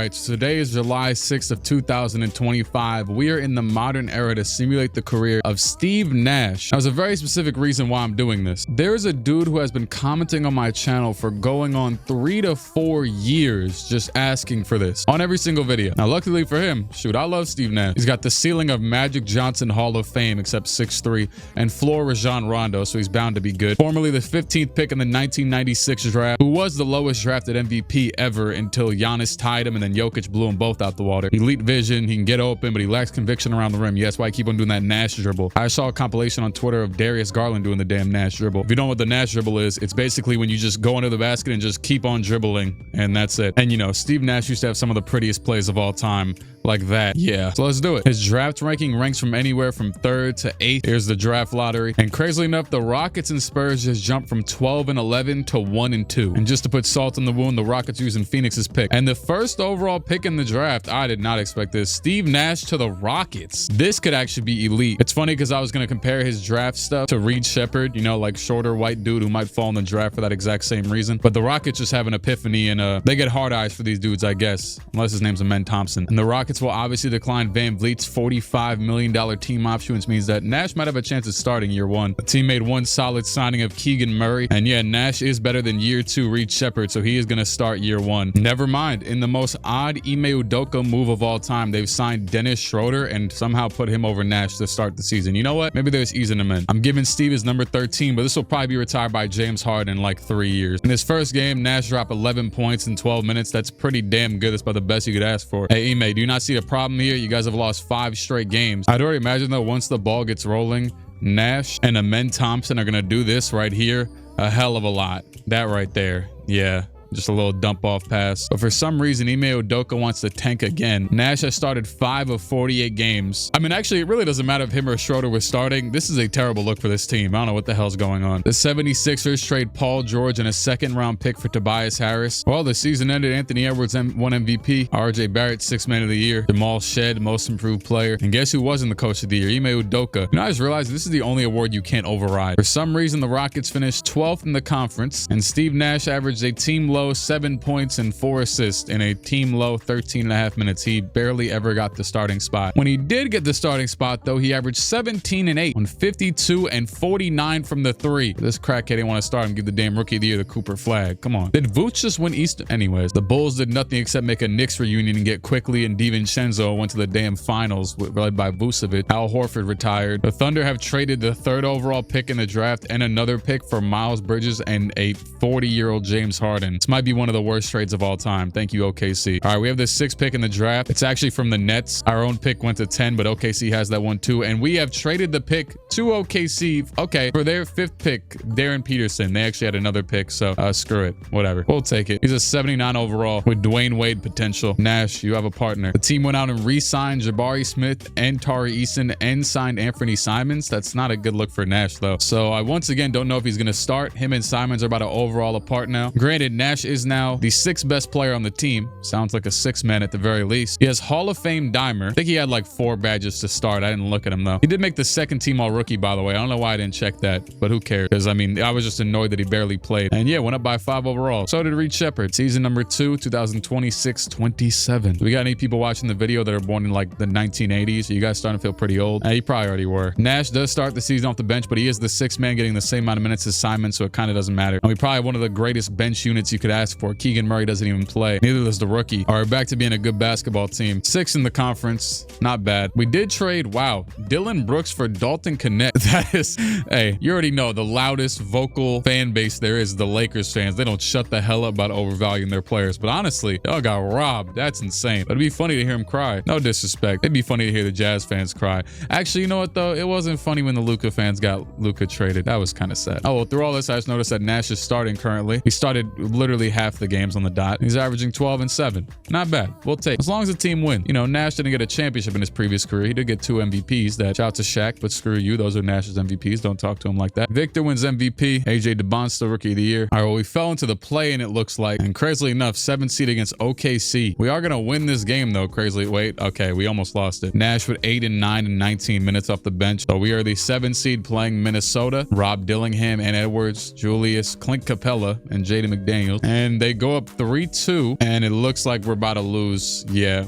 right, so today is July 6th of 2025. We are in the modern era to simulate the career of Steve Nash. Now, there's a very specific reason why I'm doing this. There's a dude who has been commenting on my channel for going on 3 to 4 years just asking for this on every single video. Now, luckily for him, shoot, I love Steve Nash. He's got the ceiling of Magic Johnson Hall of Fame, except 6'3", and floor Rajon Rondo, so he's bound to be good. Formerly the 15th pick in the 1996 draft, who was the lowest drafted MVP ever until Giannis tied him and then Jokic blew them both out the water. Elite vision, he can get open, but he lacks conviction around the rim. Yeah, that's why I keep on doing that Nash dribble. I saw a compilation on Twitter of Darius Garland doing the damn Nash dribble. If you don't know what the Nash dribble is, it's basically when you just go under the basket and just keep on dribbling, and that's it. And you know, Steve Nash used to have some of the prettiest plays of all time like that. Yeah, so let's do it. His draft ranking ranks from anywhere from 3rd to 8th. Here's the draft lottery, and crazily enough, the Rockets and Spurs just jumped from 12 and 11 to 1 and 2. And just to put salt in the wound, the Rockets using Phoenix's pick. And the first overall pick in the draft, I did not expect this. Steve Nash to the Rockets. This could actually be elite. It's funny because I was going to compare his draft stuff to Reed Shepherd, you know, like shorter white dude who might fall in the draft for that exact same reason. But the Rockets just have an epiphany, and they get hard eyes for these dudes, I guess, unless his name's Amen Thompson. And the Rockets will obviously decline Van Vliet's $45 million team option, which means that Nash might have a chance of starting year 1. The team made one solid signing of Keegan Murray, and yeah, Nash is better than year 2 Reed Shepherd, so he is going to start year 1. Never mind, in the most odd Ime Udoka move of all time, they've signed Dennis Schroeder and somehow put him over Nash to start the season. You know what? Maybe they're just easing him in. I'm giving Steve his number 13, but this will probably be retired by James Harden in like 3 years. In his first game, Nash dropped 11 points in 12 minutes. That's pretty damn good. That's about the best you could ask for. Hey, Ime, do you not see a problem here? You guys have lost 5 straight games. I'd already imagine though, once the ball gets rolling, Nash and Amen Thompson are going to do this right here a hell of a lot. That right there. Yeah. Just a little dump off pass. But for some reason, Ime Udoka wants to tank again. Nash has started 5 of 48 games. I mean, actually, it really doesn't matter if him or Schroeder was starting. This is a terrible look for this team. I don't know what the hell's going on. The 76ers trade Paul George and a 2nd-round pick for Tobias Harris. Well, the season ended. Anthony Edwards won MVP. RJ Barrett, 6th man of the year. Jamal Shed, most improved player. And guess who wasn't the coach of the year? Ime Udoka. You know, I just realized this is the only award you can't override. For some reason, the Rockets finished 12th in the conference, and Steve Nash averaged a team low 7 points and 4 assists in a team low 13.5 minutes. He barely ever got the starting spot. When he did get the starting spot, though, he averaged 17 and 8 on 52 and 49 from the 3. This crackhead didn't want to start him, give the damn rookie of the year the Cooper flag. Come on. Did Vooch just win East? Anyways, the Bulls did nothing except make a Knicks reunion and get Quickly, and DiVincenzo went to the damn finals led by Vucevic. Al Horford retired. The Thunder have traded the 3rd overall pick in the draft and another pick for Miles Bridges and a 40-year-old James Harden. This might be one of the worst trades of all time. Thank you, OKC. All right, we have the 6th pick in the draft. It's actually from the Nets. Our own pick went to 10, but OKC has that one too. And we have traded the pick to OKC, okay, for their 5th pick, Darren Peterson. They actually had another pick, so screw it. Whatever. We'll take it. He's a 79 overall with Dwayne Wade potential. Nash, you have a partner. The team went out and re-signed Jabari Smith and Tari Eason and signed Anthony Simons. That's not a good look for Nash, though. So I once again don't know if he's going to start. Him and Simons are about to overall apart now. Granted, Nash is now the 6th best player on the team. Sounds like a 6th man at the very least. He has Hall of Fame Dimer. I think he had like 4 badges to start. I didn't look at him though. He did make the 2nd team all rookie, by the way. I don't know why I didn't check that, but who cares? Because I mean, I was just annoyed that he barely played. And yeah, went up by 5 overall. So did Reed Shepherd. Season number 2, 2026-27. We got any people watching the video that are born in like the 1980s? You guys starting to feel pretty old? You probably already were. Nash does start the season off the bench, but he is the 6th man getting the same amount of minutes as Simon, so it kind of doesn't matter. I mean, probably one of the greatest bench units you could ask for. Keegan Murray doesn't even play. Neither does the rookie. All right, back to being a good basketball team. 6th in the conference. Not bad. We did trade, wow, Dylan Brooks for Dalton Connect. That is, hey, you already know the loudest vocal fan base there is the Lakers fans. They don't shut the hell up about overvaluing their players. But honestly, y'all got robbed. That's insane. But it'd be funny to hear him cry. No disrespect. It'd be funny to hear the Jazz fans cry. Actually, you know what though? It wasn't funny when the Luka fans got Luka traded. That was kind of sad. Oh, well, through all this, I just noticed that Nash is starting currently. He started literally half the games on the dot. He's averaging 12 and 7. Not bad. We'll take as long as the team win. You know, Nash didn't get a championship in his previous career. He did get 2 MVPs. That shout out to Shaq, but screw you. Those are Nash's MVPs. Don't talk to him like that. Victor wins MVP. AJ DeBon's still rookie of the year. All right, well, we fell into the play-in, it looks like. And crazily enough, 7th seed against OKC. We are going to win this game, though, crazily. Wait, okay, we almost lost it. Nash with 8 and 9 and 19 minutes off the bench. So we are the 7th seed playing Minnesota. Rob Dillingham and Edwards, Julius, Clint Capella, and Jaden McDaniels. field, and they go up 3-2, and it looks like we're about to lose. Yeah,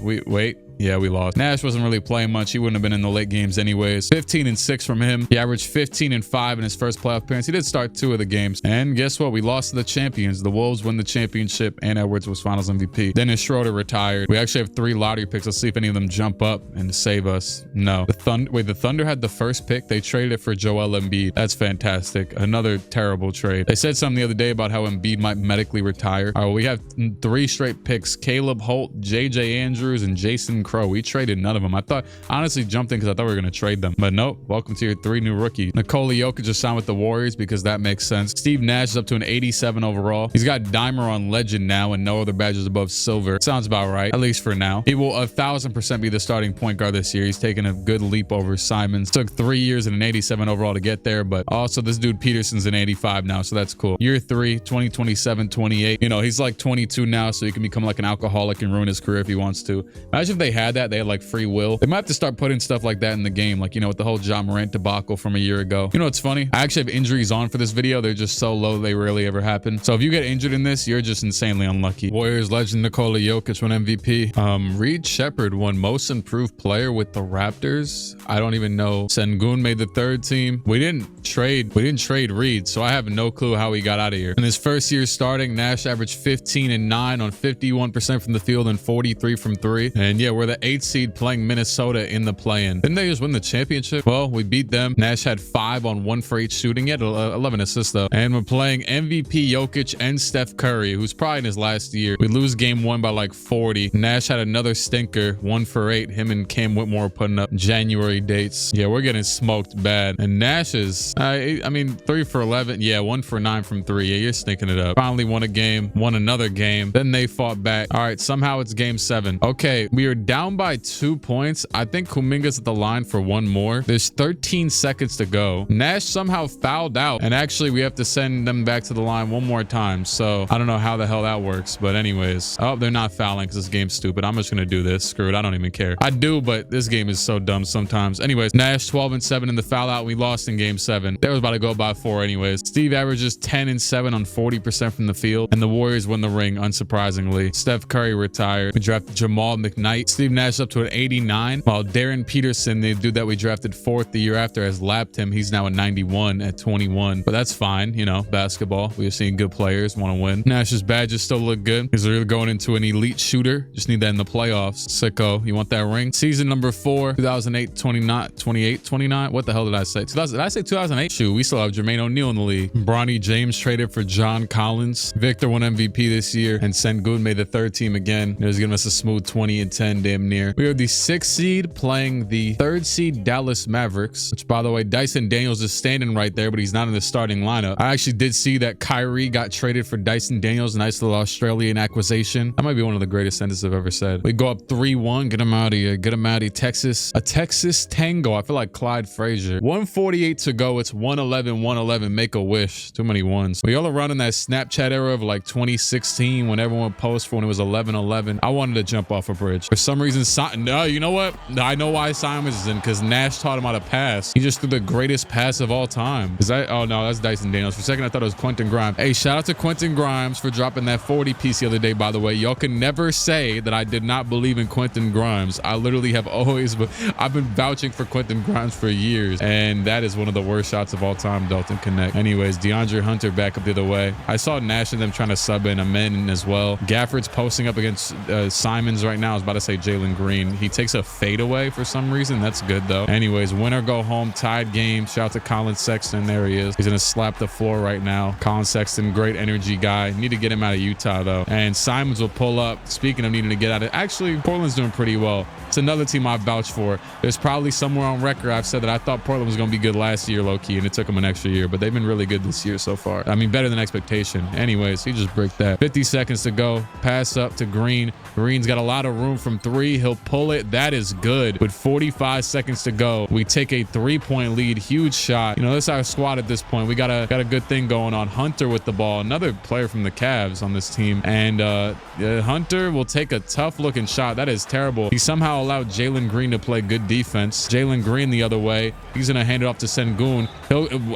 yeah, we lost. Nash wasn't really playing much. He wouldn't have been in the late games anyways. 15-6 from him. He averaged 15-5 in his first playoff appearance. He did start 2 of the games. And guess what? We lost to the champions. The Wolves win the championship, and Edwards was finals MVP. Dennis Schroeder retired. We actually have 3 lottery picks. Let's see if any of them jump up and save us. No. The Thunder had the first pick. They traded it for Joel Embiid. That's fantastic. Another terrible trade. They said something the other day about how Embiid might medically retire. All right, we have 3 straight picks. Caleb Holt, JJ Andrews, and Jason Crow. We traded none of them. I honestly jumped in because I thought we were going to trade them, but nope. Welcome to your 3 new rookies. Nikola Jokic just signed with the Warriors because that makes sense. Steve Nash is up to an 87 overall. He's got Dimer on legend now and no other badges above silver. Sounds about right, at least for now. He will 1000% be the starting point guard this year. He's taken a good leap over Simons. Took 3 years and an 87 overall to get there, but also this dude Peterson's an 85 now, so that's cool. Year 3, 2027, 28. You know, he's like 22 now, so he can become like an alcoholic and ruin his career if he wants to. Imagine if they had that. They had like free will. They might have to start putting stuff like that in the game, like, you know, with the whole Ja Morant debacle from a year ago. You know, it's funny. I actually have injuries on for this video. They're just so low, they rarely ever happen. So if you get injured in this, you're just insanely unlucky. Warriors legend Nikola Jokic won MVP. Reed Shepherd won most improved player with the Raptors. I don't even know. Sengun made the 3rd team. We didn't trade Reed, so I have no clue how he got out of here. In his first year starting, Nash averaged 15 and 9 on 51% from the field and 43 from 3. And yeah, we're the 8th seed playing Minnesota in the play-in. Didn't they just win the championship? Well, we beat them. Nash had 5 on 1 for 8 shooting. He had 11 assists though. And we're playing MVP Jokic and Steph Curry, who's probably in his last year. We lose game 1 by like 40. Nash had another stinker, 1 for 8. Him and Cam Whitmore putting up January dates. Yeah, we're getting smoked bad. And Nash is, I mean, 3 for 11. Yeah, 1 for 9 from 3. Yeah, you're stinking it up. Finally won a game, won another game. Then they fought back. All right, somehow it's game 7. Okay, we are down by 2 points. I think Kuminga's at the line for 1 more. There's 13 seconds to go. Nash somehow fouled out, and actually we have to send them back to the line 1 more time. So I don't know how the hell that works, but anyways. Oh, they're not fouling because this game's stupid. I'm just gonna do this. Screw it. I don't even care. I do, but this game is so dumb sometimes. Anyways, Nash 12 and 7 in the foul out. We lost in game 7. They was about to go by 4 anyways. Steve averages 10 and 7 on 40% from the field, and the Warriors win the ring, unsurprisingly. Steph Curry retired. We drafted Jamal McKnight. Steve Nash up to an 89, while Darren Peterson, the dude that we drafted 4th the year after, has lapped him. He's now a 91 at 21, but that's fine. You know, basketball. We are seeing good players want to win. Nash's badges still look good. He's really going into an elite shooter. Just need that in the playoffs. Sicko, you want that ring? Season number 4, 2008, 29. What the hell did I say? Did I say 2008? Shoot, we still have Jermaine O'Neal in the league. Bronny James traded for John Collins. Victor won MVP this year, and Sengun made the 3rd team again. It was giving us a smooth 20 and 10 damn near. We are the 6th seed playing the 3rd seed Dallas Mavericks, which, by the way, Dyson Daniels is standing right there, but he's not in the starting lineup. I actually did see that Kyrie got traded for Dyson Daniels. Nice little Australian acquisition. That might be one of the greatest sentences I've ever said. We go up 3-1. Get him out of here. Get him out of here. Texas. A Texas tango. I feel like Clyde Frazier. 148 to go. It's 111. Make a wish. Too many ones. We all around in that Snapchat era of like 2016 when everyone posted for when it was 11-11. I wanted to jump off a bridge. For some reason, no, you know what? I know why Simons is in, because Nash taught him how to pass. He just threw the greatest pass of all time. Is that? Oh no, that's Dyson Daniels. For a second, I thought it was Quentin Grimes. Hey, shout out to Quentin Grimes for dropping that 40 piece the other day, by the way. Y'all can never say that I did not believe in Quentin Grimes. I literally have always, I've been vouching for Quentin Grimes for years, and that is one of the worst shots of all time, Dalton Connect. Anyways, DeAndre Hunter back up the other way. I saw Nash and them trying to sub in a men as well. Gafford's posting up against Simons right now. I was about to say Jalen Green. He takes a fadeaway for some reason. That's good though. Anyways, winner go home, tied game. Shout out to Colin Sexton. There he is. He's gonna slap the floor right now. Colin Sexton, great energy guy. Need to get him out of Utah though. And Simons will pull up. Speaking of needing to get out of, actually Portland's doing pretty well. It's another team I vouch for. There's probably somewhere on record I've said that I thought Portland was going to be good last year, low-key, and it took them an extra year, but they've been really good this year so far. I mean, better than expectation. Anyways, he just bricked that. 50 seconds to go. Pass up to Green. Green's got a lot of room from 3. He'll pull it. That is good. With 45 seconds to go, we take a 3-point lead. Huge shot. You know, this is our squad at this point. We got a good thing going on. Hunter with the ball. Another player from the Cavs on this team. And Hunter will take a tough-looking shot. That is terrible. He somehow allowed Jalen Green to play good defense. Jalen Green the other way. He's going to hand it off to Sengun.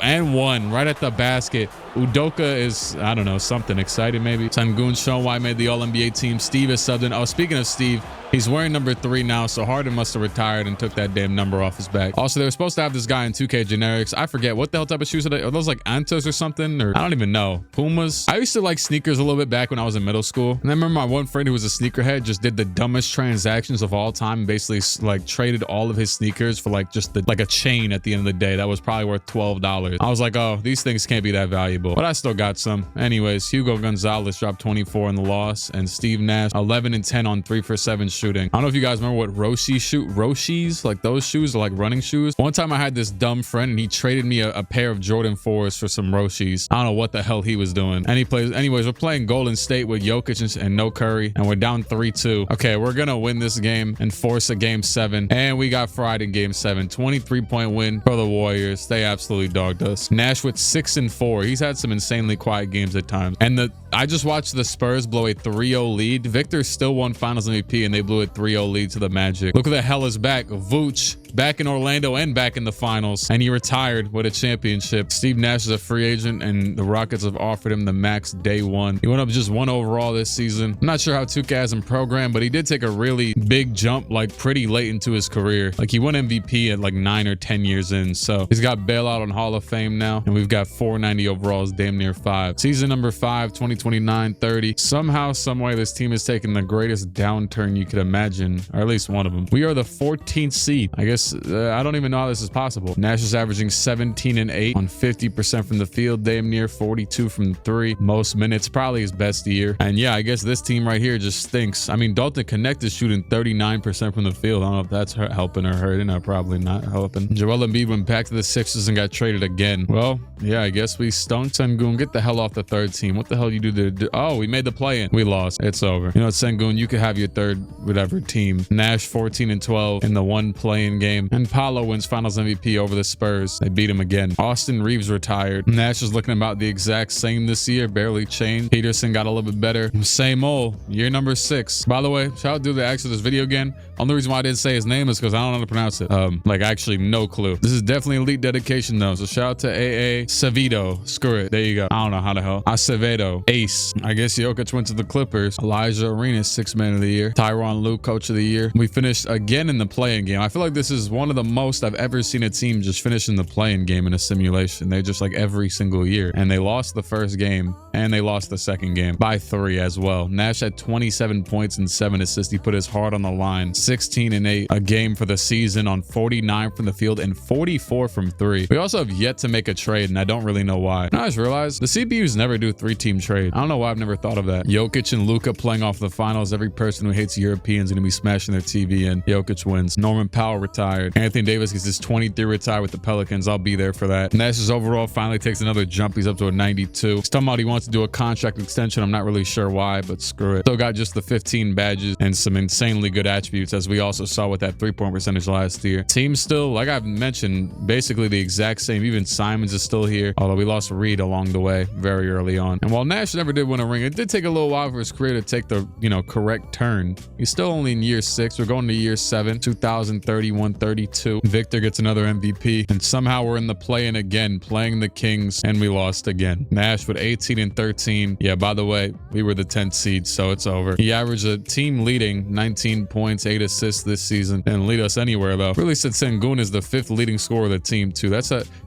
And one right at the basket. Udoka is, I don't know, something excited maybe. Sengun showing why I made the All-NBA team. Steve is subbed in. Oh, speaking of Steve, he's wearing number 3 now, so Harden must have retired and took that damn number off his back. Also, they were supposed to have this guy in 2K generics. I forget what the hell type of shoes are they? Are those like Antos or something? Or I don't even know. Pumas? I used to like sneakers a little bit back when I was in middle school. And I remember my one friend who was a sneakerhead just did the dumbest transactions of all time and basically like traded all of his sneakers for like just like a chain at the end of the day that was probably worth $12. I was like, oh, these things can't be that valuable. But I still got some. Anyways, Hugo Gonzalez dropped 24 in the loss, and Steve Nash 11 and 10 on 3 for 7 shooting. I don't know if you guys remember what Roshis, like those shoes are like running shoes. One time I had this dumb friend and he traded me a pair of Jordan 4s for some Roshis. I don't know what the hell he was doing. And he plays, anyways, we're playing Golden State with Jokic and no Curry, and we're down 3-2. Okay, we're gonna win this game and force a game 7. And we got fried in game 7. 23-point win for the Warriors. They absolutely dogged us. Nash with 6 and 4. He's had some insanely quiet games at times. And I just watched the Spurs blow a 3-0 lead. Victor still won Finals MVP and they blew a 3-0 lead to the Magic. Look who the hell is back. Vooch back in Orlando and back in the finals, and he retired with a championship. Steve Nash is a free agent and the Rockets have offered him the max day 1. He went up just 1 overall this season. I'm not sure how 2K has him programmed, but he did take a really big jump like pretty late into his career. Like he won MVP at like 9 or 10 years in. So he's got bailout on Hall of Fame now, and we've got 490 overalls, damn near 5. Season number 5, 2029-30. Somehow, some way, this team is taking the greatest downturn you could imagine, or at least one of them. We are the 14th seed. I guess I don't even know how this is possible. Nash is averaging 17 and 8 on 50% from the field, damn near 42 from the 3. Most minutes, probably his best year. And yeah, I guess this team right here just stinks. I mean, Dalton Connect is shooting 39% from the field. I don't know if that's helping or hurting. Probably not helping. Joel Embiid went back to the Sixers and got traded again. Well, yeah, I guess we stunk. Sengun, get the hell off the 3rd team. What the hell you do to oh, we made the play-in. We lost. It's over. You know what, Sengun, you could have your 3rd whatever team. Nash 14 and 12 in the 1 play-in game. And Paolo wins Finals MVP over the Spurs. They beat him again. Austin Reeves retired. Nash is looking about the exact same this year. Barely changed. Peterson got a little bit better. Same old. Year number 6. By the way, shout out to the actor of this video again. Only reason why I didn't say his name is because I don't know how to pronounce it. Like actually no clue. This is definitely elite dedication though. So shout out to AA Acevedo. Screw it. There you go. I don't know how the hell. Acevedo. Ace. I guess Jokic went to the Clippers. Elijah Arenas, 6th man of the year. Tyronn Lue, coach of the year. We finished again in the play-in game. I feel like this is one of the most I've ever seen a team just finish in the play-in game in a simulation. They just like every single year. And they lost the 1st game and they lost the 2nd game by 3 as well. Nash had 27 points and 7 assists. He put his heart on the line. 16 and 8 a game for the season on 49 from the field and 44 from 3. We also have yet to make a trade, and I don't really know why. I just realized the CPUs never do 3-team trade. I don't know why I've never thought of that. Jokic and Luka playing off the finals. Every person who hates Europeans is going to be smashing their TV in. Jokic wins. Norman Powell retired. Anthony Davis gets his 23 retired with the Pelicans. I'll be there for that. Nash's overall finally takes another jump. He's up to a 92. He's talking about he wants to do a contract extension. I'm not really sure why, but screw it. Still got just the 15 badges and some insanely good attributes, as we also saw with that 3-point percentage last year. Team's still, like I've mentioned, basically the exact same. Even Simons is still here, although we lost Reed along the way very early on. And while Nash never did win a ring, it did take a little while for his career to take the, correct turn. He's still only in year 6. We're going to year 7, 2031-32. Victor gets another MVP, and somehow we're in the play-in again, playing the Kings, and we lost again. Nash with 18 and 13. Yeah, by the way, we were the 10th seed, so it's over. He averaged a team leading 19 points, 8 assists this season. Didn't lead us anywhere though. Really said Sengun is the 5th leading scorer of the team too.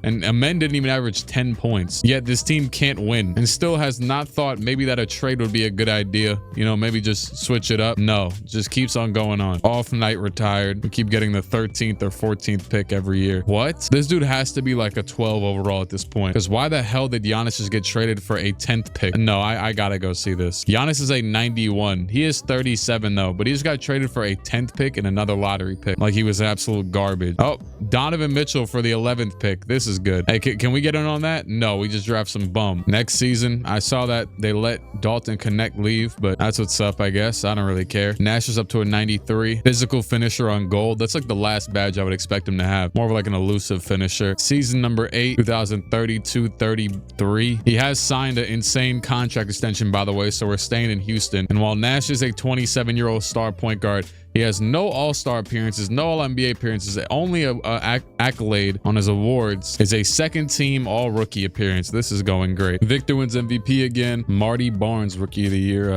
And Amen didn't even average 10 points. Yet this team can't win, and still has not thought maybe that a trade would be a good idea. Maybe just switch it up. No, just keeps on going on. Off night retired. We keep getting the 13th or 14th pick every year. What? This dude has to be like a 12 overall at this point. Because why the hell did Giannis just get traded for a 10th pick? No, I gotta go see this. Giannis is a 91. He is 37 though, but he just got traded for a 10th pick and another lottery pick. Like he was absolute garbage. Oh, Donovan Mitchell for the 11th pick. This is good. Hey, can we get in on that? No, we just draft some bum. Next season, I saw that they let Dalton Connect leave, but that's what's up, I guess. I don't really care. Nash is up to a 93. Physical finisher on gold. That's like the last badge I would expect him to have. More of like an elusive finisher. Season number 8, 2032-33. He has signed an insane contract extension, by the way, so we're staying in Houston. And while Nash is a 27-year-old star point guard, He has no all-star appearances, no all-NBA appearances. The only accolade on his awards is a second-team all-rookie appearance. This is going great. Victor wins MVP again. Marty Barnes, rookie of the year.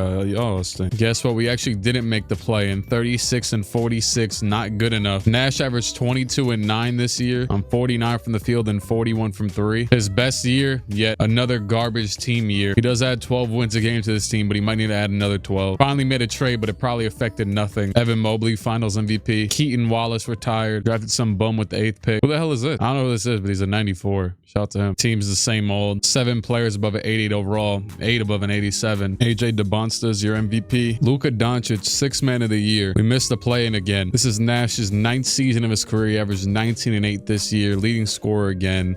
Guess what? We actually didn't make the play in 36 and 46. Not good enough. Nash averaged 22 and 9 this year on 49 from the field and 41 from 3. His best year, yet another garbage team year. He does add 12 wins a game to this team, but he might need to add another 12. Finally made a trade, but it probably affected nothing. Evan Mobley, finals MVP. Keaton Wallace retired. Drafted some bum with the 8th pick. Who the hell is this? I don't know who this is, but he's a 94. Shout out to him. Team's the same old. 7 players above an 88 overall. 8 above an 87. AJ DeBonsta's your MVP. Luka Doncic, 6th man of the year. We missed the play-in again. This is Nash's 9th season of his career. He averaged 19 and 8 this year. Leading scorer again.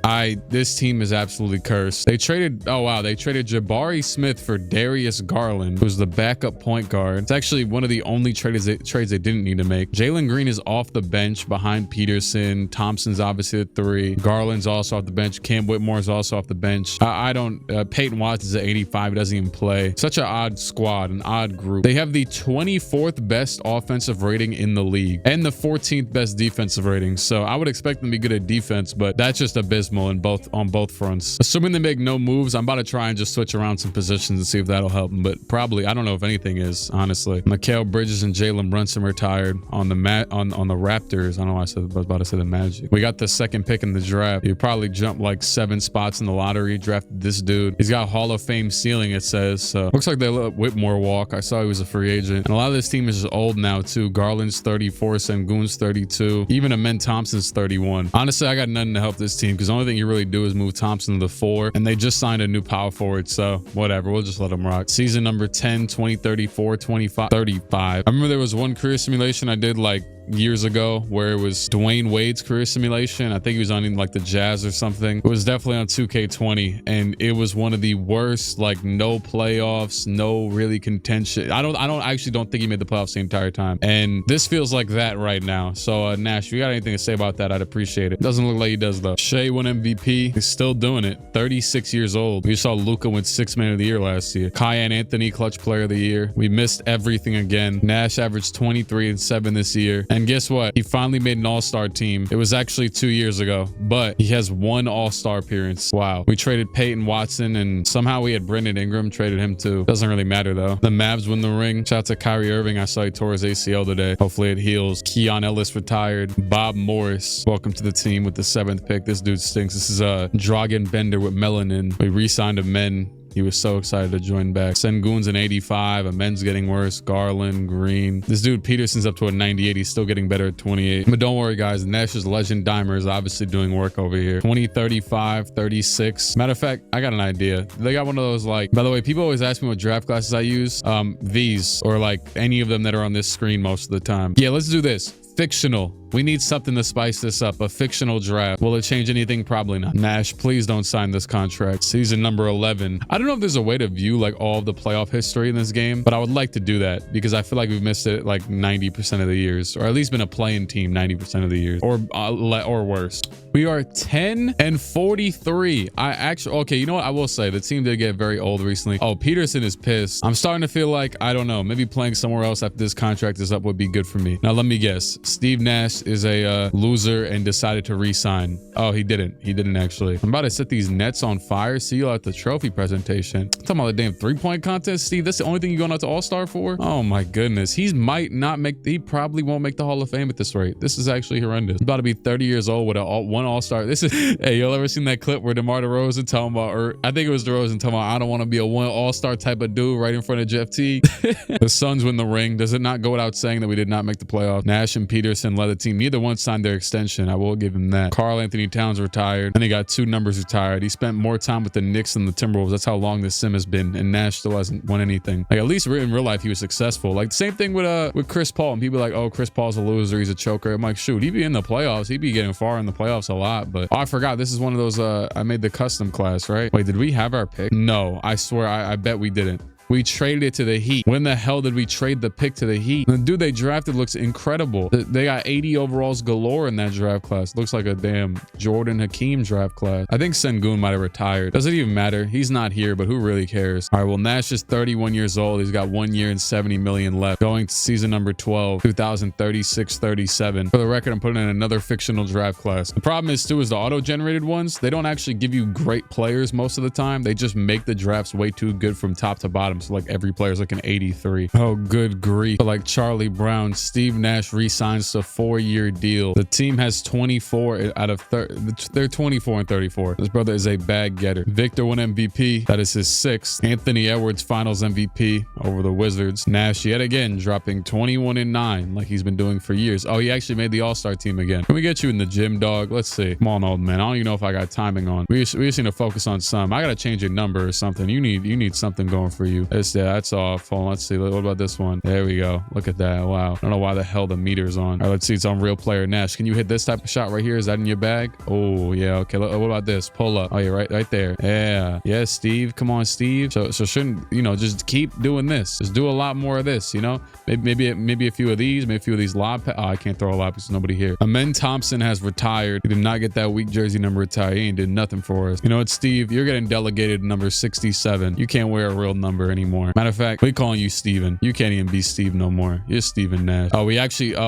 This team is absolutely cursed. They traded, they traded Jabari Smith for Darius Garland, who's the backup point guard. It's actually one of the only trades they didn't need to make. Jalen Green is off the bench behind Peterson. Thompson's obviously at 3. Garland's also off the bench. Cam Whitmore's also off the bench. Peyton Watson's at 85. He doesn't even play. Such an odd squad, an odd group. They have the 24th best offensive rating in the league and the 14th best defensive rating. So I would expect them to be good at defense, but that's just abysmal on both fronts. Assuming they make no moves, I'm about to try and just switch around some positions and see if that'll help them, but probably, I don't know if anything is, honestly. Mikal Bridges and Jalen Brunson retired on the Raptors. I don't know why I was about to say the Magic. We got the 2nd pick in the draft. You probably jumped like 7 spots in the lottery, drafted this dude. He's got Hall of Fame ceiling, it says. So looks like they let Whitmore walk. I saw he was a free agent. And a lot of this team is just old now too. Garland's 34, Sengun's 32. Even Amen Thompson's 31. Honestly, I got nothing to help this team because the only thing you really do is move Thompson to the 4, and they just signed a new power forward. So whatever, we'll just let them rock. Season number 10, 2034, 25, 35. I remember there was one career simulation I did like years ago where it was Dwayne Wade's career simulation. I think he was on like the Jazz or something. It was definitely on 2K20, and it was one of the worst, like no playoffs, no really contention. I actually don't think he made the playoffs the entire time, and this feels like that right now. So Nash, if you got anything to say about that, I'd appreciate it. Doesn't look like he does though. Shea won MVP. He's still doing it. 36 years old. We saw Luka win 6th man of the year last year. Kyan Anthony, clutch player of the year. We missed everything again. Nash averaged 23 and 7 this year. And guess what? He finally made an all-star team. It was actually 2 years ago, but he has 1 all-star appearance. Wow. We traded Peyton Watson, and somehow we had Brandon Ingram, traded him too. Doesn't really matter though. The Mavs win the ring. Shout out to Kyrie Irving. I saw he tore his ACL today. Hopefully it heals. Keon Ellis retired. Bob Morris, welcome to the team with the 7th pick. This dude stinks. This is a Dragan Bender with melanin. We re-signed a men. He was so excited to join back. Sengun's an 85. Amen's getting worse. Garland, Green. This dude Peterson's up to a 98. He's still getting better at 28. But don't worry, guys. Nash's legend dimer is obviously doing work over here. 20, 35, 36. Matter of fact, I got an idea. They got one of those, like, by the way, people always ask me what draft classes I use. These, or like any of them that are on this screen most of the time. Yeah, let's do this. Fictional. We need something to spice this up. A fictional draft. Will it change anything? Probably not. Nash, please don't sign this contract. Season number 11. I don't know if there's a way to view like all of the playoff history in this game, but I would like to do that because I feel like we've missed it like 90% of the years, or at least been a playing team 90% of the years, or worse. We are 10 and 43. Okay, you know what? I will say the team did get very old recently. Oh, Peterson is pissed. I'm starting to feel like, I don't know, maybe playing somewhere else after this contract is up would be good for me. Now, let me guess. Steve Nash is a loser and decided to re-sign. Oh, he didn't. He didn't actually. I'm about to set these nets on fire. See you at the trophy presentation. I'm talking about the damn 3-point contest, Steve. That's the only thing you're going out to All-Star for? Oh my goodness. He probably won't make the Hall of Fame at this rate. This is actually horrendous. He's about to be 30 years old with one All-Star. This is, hey, y'all ever seen that clip where DeMar DeRozan talking about, or I think it was DeRozan talking about, I don't want to be a one All-Star type of dude right in front of Jeff Teague. The Suns win the ring. Does it not go without saying that we did not make the playoffs? Nash and Peterson led the team. Neither one signed their extension. I will give him that. Karl Anthony Towns retired, and he got 2 numbers retired. He spent more time with the Knicks than the Timberwolves. That's how long this sim has been, and Nash still hasn't won anything. Like, at least in real life, he was successful. Like, the same thing with Chris Paul, and people are like, oh, Chris Paul's a loser. He's a choker. I'm like, shoot, he'd be in the playoffs. He'd be getting far in the playoffs a lot, but oh, I forgot. This is one of those, I made the custom class, right? Wait, did we have our pick? No, I swear, I bet we didn't. We traded it to the Heat. When the hell did we trade the pick to the Heat? The dude they drafted looks incredible. They got 80 overalls galore in that draft class. Looks like a damn Jordan Hakeem draft class. I think Sengun might have retired. Doesn't even matter. He's not here, but who really cares? All right, well, Nash is 31 years old. He's got 1 year and 70 million left. Going to season number 12, 2036-37. For the record, I'm putting in another fictional draft class. The problem is, too, is the auto-generated ones, they don't actually give you great players most of the time. They just make the drafts way too good from top to bottom. So like every player's like an 83. Oh, good grief. But like Charlie Brown, Steve Nash re-signs a 4-year deal. The team has 24 out of 30. They're 24 and 34. This brother is a bag getter. Victor won MVP. That is his 6th. Anthony Edwards finals MVP over the Wizards. Nash yet again dropping 21 and 9 like he's been doing for years. Oh, he actually made the All-Star team again. Can we get you in the gym, dog? Let's see. Come on, old man. I don't even know if I got timing on. We just need to focus on some. I gotta change your number or something. You need something going for you. That's off. Hold on, let's see. What about this one? There we go. Look at that. Wow. I don't know why the hell the meter's on. All right, let's see. It's on Real Player Nash. Can you hit this type of shot right here? Is that in your bag? Oh, yeah. Okay. What about this? Pull up. Oh, yeah, right there. Yeah. Yeah, Steve. Come on, Steve. So shouldn't, just keep doing this. Just do a lot more of this, Maybe a few of these, maybe a few of these lob. Oh, I can't throw a lob because nobody here. Amen Thompson has retired. He did not get that weak jersey number retired. He ain't did nothing for us. You know what, Steve? You're getting delegated number 67. You can't wear a real number anymore. Matter of fact, we calling you Steven. You can't even be Steve no more. You're Steven Nash. Oh,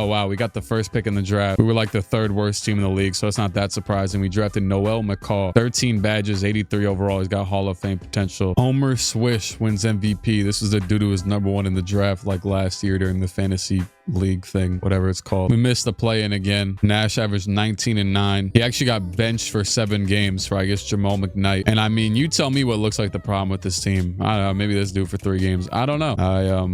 wow. We got the first pick in the draft. We were like the 3rd worst team in the league, so it's not that surprising. We drafted Noel McCall. 13 badges, 83 overall. He's got Hall of Fame potential. Homer Swish wins MVP. This is a dude who was #1 in the draft like last year during the fantasy league thing, whatever it's called. We missed the play-in again. Nash averaged 19 and 9. He actually got benched for 7 games for, I guess, Jamal McKnight. And I mean, you tell me what looks like the problem with this team. I don't know. Maybe this dude for 3 games. I don't know.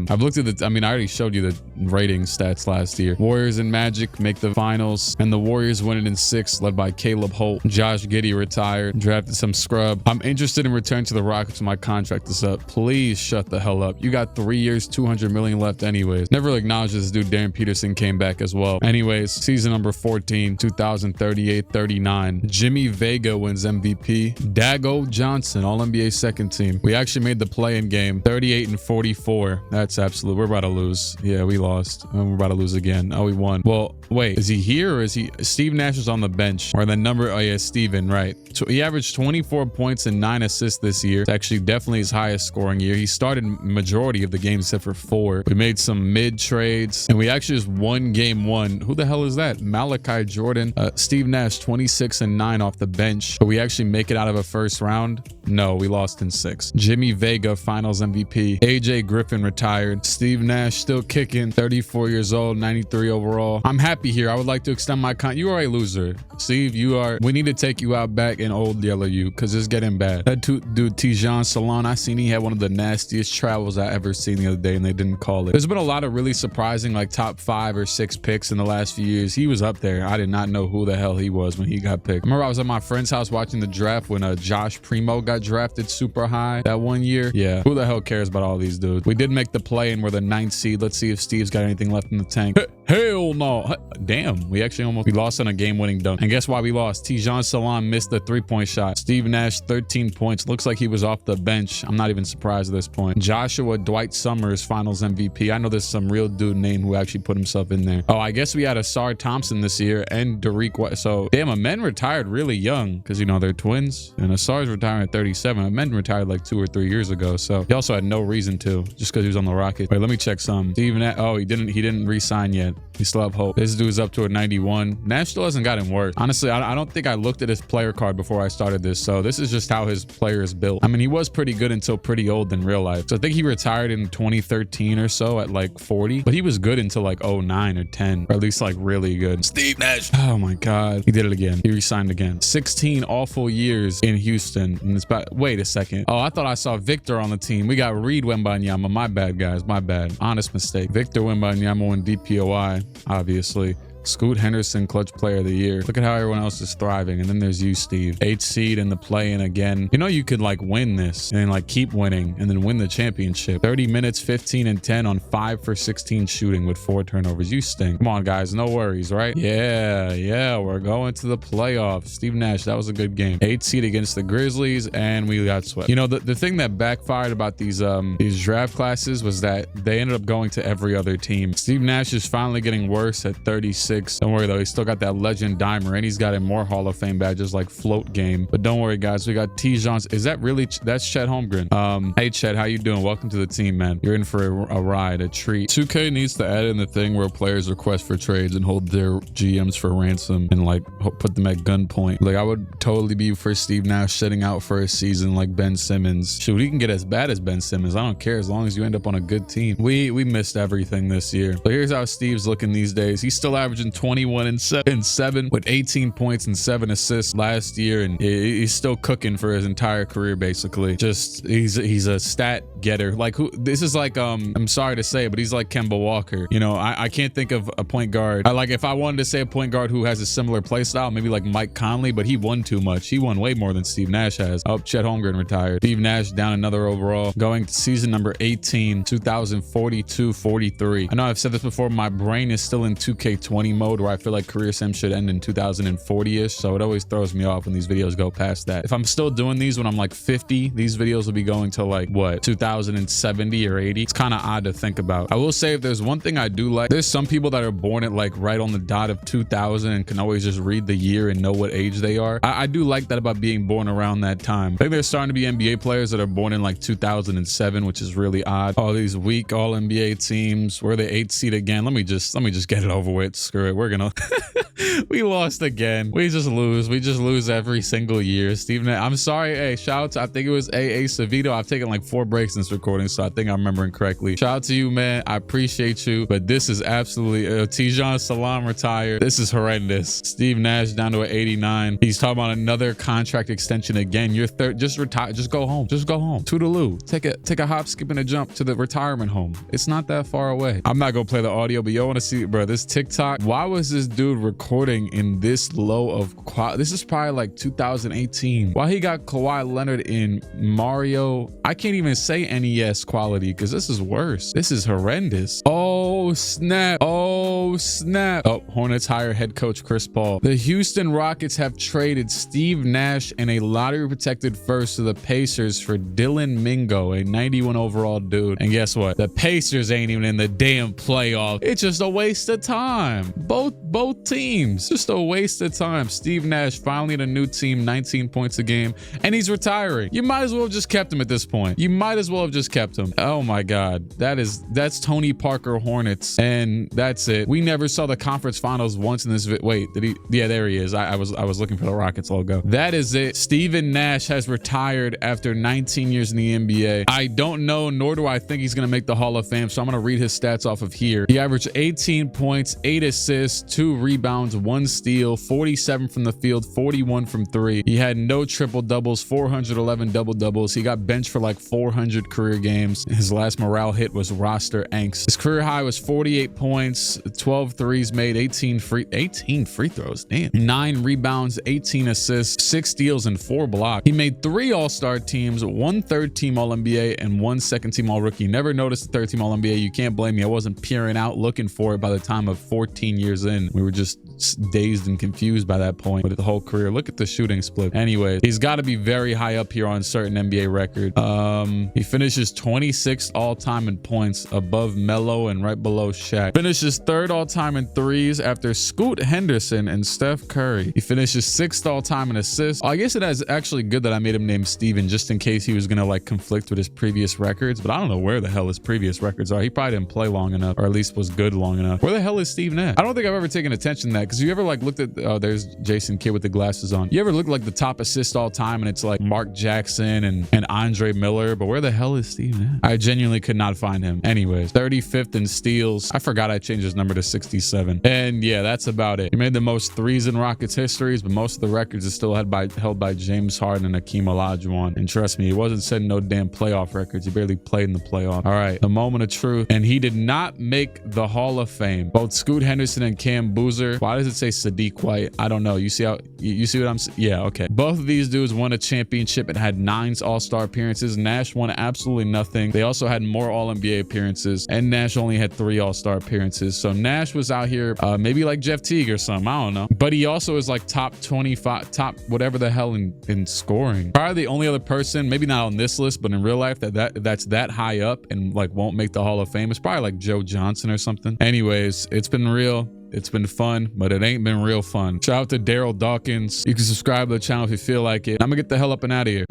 I've looked at I already showed you the rating stats last year. Warriors and Magic make the finals, and the Warriors win it in 6, led by Caleb Holt. Josh Giddey retired, drafted some scrub. I'm interested in returning to the Rockets when my contract is up. Please shut the hell up. You got 3 years, 200 million left anyways. Never really acknowledged this dude. Darren Peterson came back as well. Anyways, season number 14, 2038-39. Jimmy Vega wins MVP. Dago Johnson, All-NBA 2nd team. We actually made the play-in game, 38 and 44. That's absolute. We're about to lose. Yeah, we lost. And we're about to lose again. Oh, we won. Well, wait, is he here or is he? Steve Nash is on the bench. Or the number, oh yeah, Steven, right. So he averaged 24 points and 9 assists this year. It's actually definitely his highest scoring year. He started majority of the games except for 4. We made some mid trades and we actually just won game 1. Who the hell is that? Malachi Jordan. Steve Nash, 26 and 9 off the bench. But we actually make it out of a 1st round. No, we lost in 6. Jimmy Vega, finals MVP. AJ Griffin retired. Steve Nash still kicking, 34 years old, 93 overall. I'm happy here. I would like to extend my You are a loser. Steve, you are. We need to take you out back and old yellow you because it's getting bad. That dude, Tijan Salon, I seen he had one of the nastiest travels I ever seen the other day and they didn't call it. There's been a lot of really surprising like top 5 or 6 picks in the last few years. He was up there. I did not know who the hell he was when he got picked. I remember I was at my friend's house watching the draft when Josh Primo got drafted super high that one year. Yeah, who the hell cares about all these dudes? We did make the play and we're the 9th seed. Let's see if Steve's got anything left in the tank. Hell no. Damn, we lost on a game-winning dunk. And guess why we lost? Tijan Salon missed the 3-point shot. Steve Nash, 13 points. Looks like he was off the bench. I'm not even surprised at this point. Joshua Dwight Summers, finals MVP. I know there's some real dude name who actually put himself in there. Oh, I guess we had Asar Thompson this year and Derek White. So, damn, Amen retired really young because, they're twins. And Asar's retiring at 37. Amen retired like 2 or 3 years ago. So, he also had no reason to, just because he was on the Rockets. Wait, let me check some. Steve Nash, oh, he didn't re-sign yet. He still have hope. This dude's up to a 91. Nash still hasn't gotten worse. Honestly, I don't think I looked at his player card before I started this. So this is just how his player is built. I mean, he was pretty good until pretty old in real life. So I think he retired in 2013 or so at like 40. But he was good until like 09 or 10. Or at least like really good. Steve Nash. Oh my God. He did it again. He re-signed again. 16 awful years in Houston. And it's about, wait a second. Oh, I thought I saw Victor on the team. We got Reed Wembanyama. My bad, guys. My bad. Honest mistake. Victor Wembanyama won DPOI. Obviously. Scoot Henderson, clutch player of the year. Look at how everyone else is thriving. And then there's you, Steve. 8th seed in the play-in again. You know, you could like win this and like keep winning and then win the championship. 30 minutes, 15 and 10 on 5 for 16 shooting with 4 turnovers. You stink. Come on, guys. No worries, right? Yeah. We're going to the playoffs. Steve Nash, that was a good game. 8th seed against the Grizzlies, and we got swept. You know, the thing that backfired about these draft classes was that they ended up going to every other team. Steve Nash is finally getting worse at 36. Don't worry though, he's still got that legend dimer, and he's got more Hall of Fame badges like float game. But don't worry, guys, we got T-John's. Is that really that's Chet Holmgren? Hey Chet, how you doing? Welcome to the team, man. You're in for a ride, a treat. 2K needs to add in the thing where players request for trades and hold their GMs for ransom and like put them at gunpoint. Like, I would totally be for Steve Nash setting out for a season like Ben Simmons. Shoot, he can get as bad as Ben Simmons. I don't care as long as you end up on a good team. We missed everything this year. But here's how Steve's looking these days. He's still averaging 21 and 7 with 18 points and 7 assists last year, and he's still cooking for his entire career basically. Just he's a stat getter. Like, who this is like I'm sorry to say, but he's like Kemba Walker. You know, I can't think of a point guard. Like, if I wanted to say a point guard who has a similar play style, maybe like Mike Conley, but he won too much. He won way more than Steve Nash has. Oh, Chet Holmgren retired. Steve Nash down another overall, going to season number 18, 2042-43. I know I've said this before, my brain is still in 2K20 mode where I feel like career sim should end in 2040-ish, so it always throws me off when these videos go past that. If I'm still doing these when I'm like 50, these videos will be going to like, what, 2070 or 80? It's kind of odd to think about. I will say, if there's one thing I do like, there's some people that are born at like right on the dot of 2000 and can always just read the year and know what age they are. I do like that about being born around that time. I think there's starting to be NBA players that are born in like 2007, which is really odd. All these weak all NBA teams. We're the 8th seed again. Let me just get it over with. Screw it. We're gonna we lost again. We just lose every single year. Steve Nash, I'm sorry. Hey, shout out to, I think it was AA Savito. I've taken like 4 breaks since recording, so I think I'm remembering correctly. Shout out to you, man. I appreciate you, but this is absolutely Tijan Salam retired. This is horrendous. Steve Nash down to an 89. He's talking about another contract extension again. You're third. Just retire. Just go home. Just go home. Toodaloo. Take a hop, skip, and a jump to the retirement home. It's not that far away. I'm not gonna play the audio, but y'all want to see, bro, this TikTok. Why was this dude recording in this low of quality? This is probably like 2018. Why he got Kawhi Leonard in Mario? I can't even say NES quality because this is worse. This is horrendous. Oh snap. Oh snap. Oh, Hornets hire head coach Chris Paul. The Houston Rockets have traded Steve Nash and a lottery protected first to the Pacers for Dylan Mingo, a 91 overall dude. And guess what? The Pacers ain't even in the damn playoff. It's just a waste of time. Both teams, just a waste of time. Steve Nash finally in a new team, 19 points a game, and he's retiring. You might as well have just kept him at this point. You might as well have just kept him. Oh my God, that's Tony Parker Hornets, and that's it. We never saw the conference finals once in this. Wait, did he? Yeah, there he is. I was looking for the Rockets logo. That is it. Steven Nash has retired after 19 years in the NBA. I don't know, nor do I think he's gonna make the Hall of Fame, so I'm gonna read his stats off of here. He averaged 18 points, 8 assists, 2 rebounds, 1 steal, 47 from the field, 41 from 3. He had no triple doubles, 411 double doubles. He got benched for like 400 career games. His last morale hit was roster angst. His career high was 48 points, 12 threes made, 18 free throws. Damn. 9 rebounds, 18 assists, 6 steals, and 4 blocks. He made 3 all-star teams, 1 third-team All-NBA, and 1 second-team All-Rookie. Never noticed the third-team All-NBA. You can't blame me. I wasn't peering out looking for it by the time of 14 years in. We were just dazed and confused by that point with the whole career. Look at the shooting split. Anyway, he's got to be very high up here on certain NBA record. He finishes 26th all-time in points, above Melo and right below Shaq. Finishes 3rd all-time in threes after Scoot Henderson and Steph Curry. He finishes 6th all-time in assists. I guess it is actually good that I made him name Steven just in case he was gonna like conflict with his previous records, but I don't know where the hell his previous records are. He probably didn't play long enough, or at least was good long enough. Where the hell is Steve Nash? I don't think I've ever taken attention to that, because you ever like looked at, oh, there's Jason Kidd with the glasses on. You ever look like the top assist all time and it's like Mark Jackson and Andre Miller, but where the hell is Steve Nash? I genuinely could not find him. Anyways, 35th in steals. I forgot I changed his number to 67. And yeah, that's about it. He made the most threes in Rockets histories, but most of the records are still held by James Harden and Hakeem Olajuwon. And trust me, he wasn't setting no damn playoff records. He barely played in the playoff. All right, the moment of truth. And he did not make the Hall of Fame. Both Scoot Henderson and Cam Boozer. Why does it say Sadiq White? I don't know. You see how you see what I'm saying? Yeah, okay. Both of these dudes won a championship and had 9 All-Star appearances. Nash won absolutely nothing. They also had more All-NBA appearances, and Nash only had 3 All-Star appearances. So Nash was out here maybe like Jeff Teague or something. I don't know. But he also is like top 25, top whatever the hell in scoring. Probably the only other person, maybe not on this list, but in real life that's that high up and like won't make the Hall of Fame. It's probably like Joe Johnson or something. Anyways, it's been real. It's been fun, but it ain't been real fun. Shout out to Daryl Dawkins. You can subscribe to the channel if you feel like it. I'm gonna get the hell up and out of here.